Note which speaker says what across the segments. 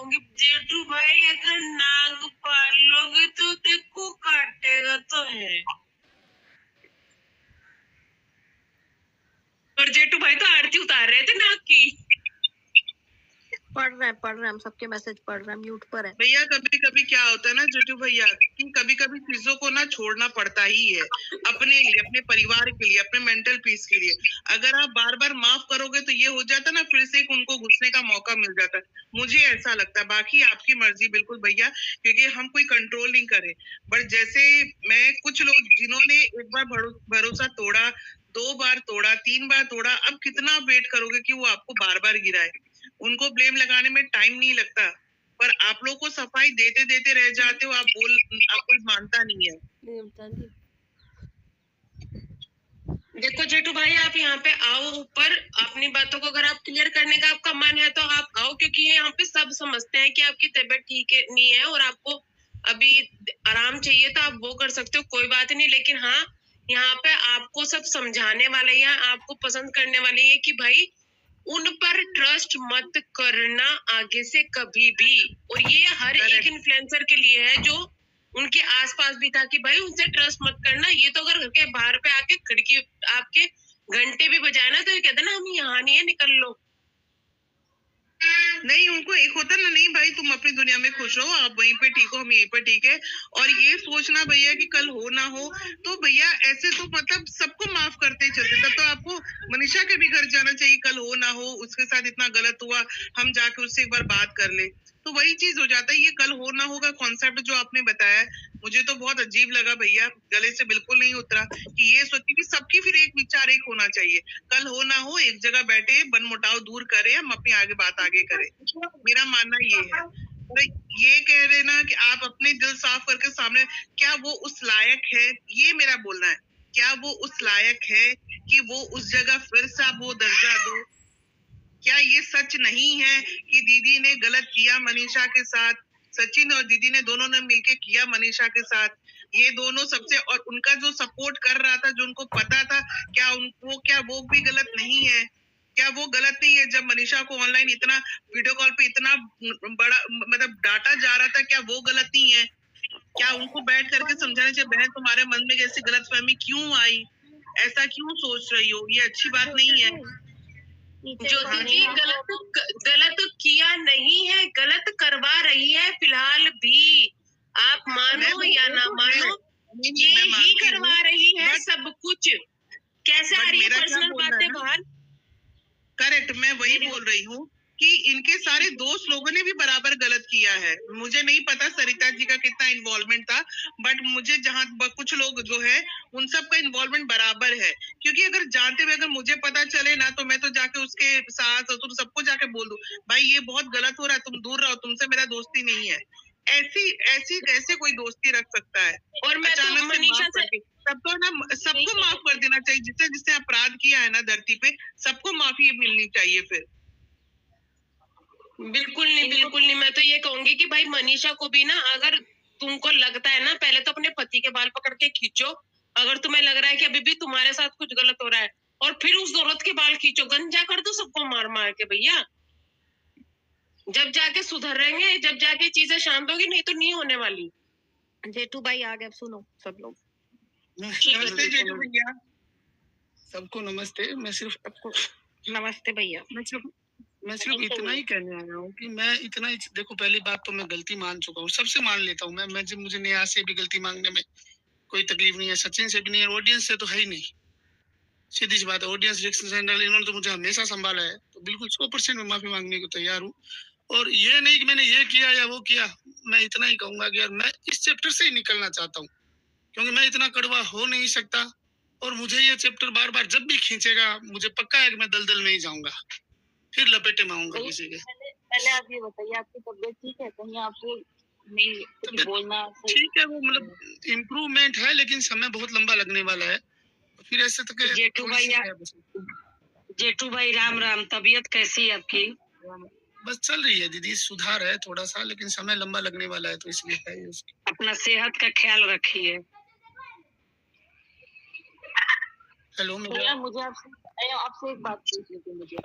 Speaker 1: कहूंगी जेठू भाई अगर नाग पालोगे तो देखो काटेगा तो है। और जेठू भाई तो आरती उतार रहे थे नाग की।
Speaker 2: पढ़ रहे हैं हम सबके मैसेज पढ़ रहे हैं, म्यूट पर है
Speaker 3: भैया। कभी कभी क्या होता है ना जेठू भैया कि कभी कभी चीजों को ना छोड़ना पड़ता ही है, अपने लिए, अपने परिवार के लिए, अपने मेंटल पीस के लिए। अगर आप बार बार माफ करोगे तो ये हो जाता है ना, फिर से उनको घुसने का मौका मिल जाता है। मुझे ऐसा लगता है, बाकी आपकी मर्जी बिल्कुल भैया, क्योंकि हम कोई कंट्रोल नहीं करे। बट जैसे मैं, कुछ लोग जिन्होंने एक बार भरोसा तोड़ा, 2 बार तोड़ा, 3 बार तोड़ा, अब कितना वेट करोगे कि वो आपको बार बार गिराए। उनको ब्लेम लगाने में टाइम नहीं लगता, पर आप लोग को सफाई देते देते रह जाते हो। आप कोई मानता नहीं है।
Speaker 1: देखो जेठू भाई, आप यहाँ पे आओ ऊपर, अपनी बातों को अगर आप क्लियर करने का आपका मन है तो आप आओ, क्योंकि यहाँ पे सब समझते हैं कि आपकी तबीयत ठीक है नहीं है और आपको अभी आराम चाहिए, तो आप वो कर सकते हो, कोई बात नहीं। लेकिन हाँ, यहाँ पे आपको सब समझाने वाले हैं, आपको पसंद करने वाले हैं कि भाई उन पर ट्रस्ट मत करना आगे से कभी भी। और ये हर एक इन्फ्लुएंसर के लिए है जो उनके आसपास भी था कि भाई उनसे ट्रस्ट मत करना। ये तो अगर घर के बाहर पे आके खिड़की आपके घंटे भी बजाए ना तो ये कहते ना हम यहाँ नहीं है, निकल लो।
Speaker 3: नहीं, उनको एक होता ना, नहीं भाई तुम अपनी दुनिया में खुश रहो, आप वहीं पे ठीक हो, हम यहीं पर ठीक है। और ये सोचना भैया कि कल हो ना हो, तो भैया ऐसे तो मतलब सबको माफ करते चलते। तब तो आपको मनीषा के भी घर जाना चाहिए, कल हो ना हो, उसके साथ इतना गलत हुआ, हम जाके उससे एक बार बात कर ले। तो वही चीज हो जाता है। ये कल हो ना होगा कॉन्सेप्ट जो आपने बताया, मुझे तो बहुत अजीब लगा भैया, गले से बिल्कुल नहीं उतरा कि ये सोचिए कि सबकी फिर एक विचार एक होना चाहिए। कल हो ना हो, एक जगह बैठे, मनमुटाव दूर करें, हम अपनी आगे बात आगे करें। मेरा मानना ये है। और ये कह रहे ना कि आप अपने दिल साफ करके सामने, क्या वो उस लायक है, ये मेरा बोलना है। क्या वो उस लायक है कि वो उस जगह फिर से आप वो दर्जा दो? क्या ये सच नहीं है कि दीदी ने गलत किया मनीषा के साथ? सचिन और दीदी ने दोनों ने मिलके किया मनीषा के साथ। ये दोनों सबसे, और उनका जो सपोर्ट कर रहा था, जो उनको पता था, क्या उनको, क्या वो भी गलत नहीं है? क्या वो गलत नहीं है जब मनीषा को ऑनलाइन इतना, वीडियो कॉल पे इतना बड़ा मतलब डांटा जा रहा था? क्या वो गलत नहीं है? क्या उनको बैठ करके समझाना चाहिए, बहन तुम्हारे मन में कैसी गलतफहमी क्यों आई, ऐसा क्यों सोच रही हो, ये अच्छी बात नहीं है।
Speaker 1: ज्योति जी गलत किया नहीं है, गलत करवा रही है फिलहाल भी। आप मानो या ना मानो, ये ही करवा रही है सब कुछ। कैसे आ रही है पर्सनल बातें बाहर?
Speaker 3: करेक्ट, मैं वही बोल रही हूँ कि इनके सारे दोस्त लोगों ने भी बराबर गलत किया है। मुझे नहीं पता सरिता जी का कितना इन्वॉल्वमेंट था, बट मुझे जहाँ कुछ लोग जो है उन सब का इन्वॉल्वमेंट बराबर है। क्योंकि अगर जानते हुए अगर मुझे पता चले ना, तो मैं तो जाके उसके सास ससुर सबको जाके बोल दूं, भाई ये बहुत गलत हो रहा है, तुम दूर रहो, तुमसे मेरा दोस्ती नहीं है। ऐसी ऐसी कैसे कोई दोस्ती रख सकता है?
Speaker 1: और मैं तो मनीषा से
Speaker 3: सबको ना, सबको माफ कर देना चाहिए, जिसने जिसने अपराध किया है ना धरती पे, सबको माफी मिलनी चाहिए फिर।
Speaker 1: बिल्कुल नहीं, बिल्कुल नहीं। मैं तो ये कहूंगी कि भाई मनीषा को भी ना, अगर तुमको लगता है ना, पहले तो अपने पति के बाल पकड़ के खींचो। अगर तुम्हें लग रहा है कि अभी भी तुम्हारे साथ कुछ गलत हो रहा है, और फिर उस औरत के बाल खींचो, गंजा कर दो सबको मार मार के भैया। जब जाके सुधरेंगे, जब जाके चीजें शांत होगी, नहीं तो नहीं होने वाली।
Speaker 2: जेठू भाई आ गए, सुनो सब लोग।
Speaker 3: नमस्ते जेठू भैया।
Speaker 4: सबको नमस्ते। मैं सिर्फ आपको
Speaker 2: नमस्ते भैया।
Speaker 4: मैं सिर्फ इतना ही कहने आया हूँ कि मैं इतना ही, देखो पहली बात तो मैं गलती मान चुका हूँ, सबसे मान लेता हूँ मैं जब, मुझे नेहा से भी गलती मांगने में कोई तकलीफ नहीं है, सचिन से भी नहीं है, ऑडियंस से तो है ही नहीं। सीधी सी बात है, ऑडियंस रिएक्शन चैनल इन्होंने तो मुझे हमेशा संभाला है, तो बिल्कुल 100% में माफी मांगने को तैयार हूँ। और ये नहीं कि मैंने ये किया या वो किया, मैं इतना ही कहूंगा कि यार मैं इस चैप्टर से ही निकलना चाहता हूँ, क्योंकि मैं इतना कड़वा हो नहीं सकता। और मुझे ये चैप्टर बार बार जब भी खींचेगा, मुझे पक्का है कि मैं दलदल में ही जाऊंगा, फिर लपेटे में आऊंगा किसी के।
Speaker 2: पहले आप ये बताइए, आपकी तबीयत ठीक है? कहीं आपको नहीं कुछ बोलना?
Speaker 4: ठीक है, वो मतलब इम्प्रूवमेंट है, लेकिन समय बहुत लंबा लगने वाला है। फिर ऐसे तक
Speaker 2: जेठू भाई राम राम। तबीयत कैसी है आपकी?
Speaker 4: बस चल रही है दीदी, सुधार है थोड़ा सा, लेकिन समय लंबा लगने वाला है, तो इसलिए है उसकी।
Speaker 2: अपना सेहत का ख्याल रखिए।
Speaker 4: हेलो,
Speaker 2: मुझे आपसे एक बात पूछनी थी। मुझे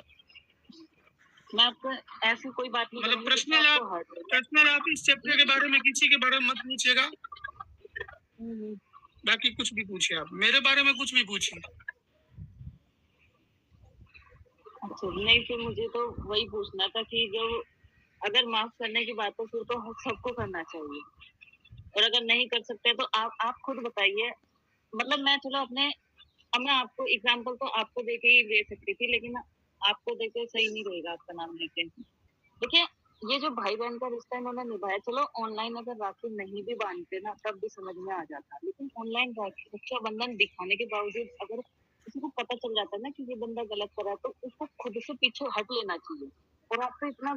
Speaker 2: मैं आपको ऐसी कोई बात नहीं
Speaker 4: मतलब
Speaker 2: करूंगी जिससे आपको हर्ट हो।
Speaker 4: पर्सनल आप इस चैप्टर के बारे में किसी के बारे में मत पूछिएगा,
Speaker 2: हम्म,
Speaker 4: बाकी कुछ भी पूछिए, आप मेरे बारे में कुछ भी पूछिए।
Speaker 2: अच्छा नहीं, फिर मुझे तो वही पूछना था कि जो अगर माफ करने की बात है फिर तो सबको करना चाहिए, और अगर नहीं कर सकते तो आप खुद बताइए। मतलब मैं चलो अपने, अब मैं आपको एग्जांपल तो आपको देके ही दे सकती थी, लेकिन आपको देके सही नहीं रहेगा आपका नाम लेके। देखिए, ये जो भाई बहन का रिश्ता इन्होंने निभाया, चलो ऑनलाइन अगर राखी नहीं भी बांधते ना तब भी समझ में आ जाता, लेकिन ऑनलाइन रक्षाबंधन दिखाने के बावजूद अगर किसी को पता चल जाता है ना कि ये बंदा गलत कर रहा है, तो उसको खुद से पीछे हट लेना चाहिए। और आपको इतना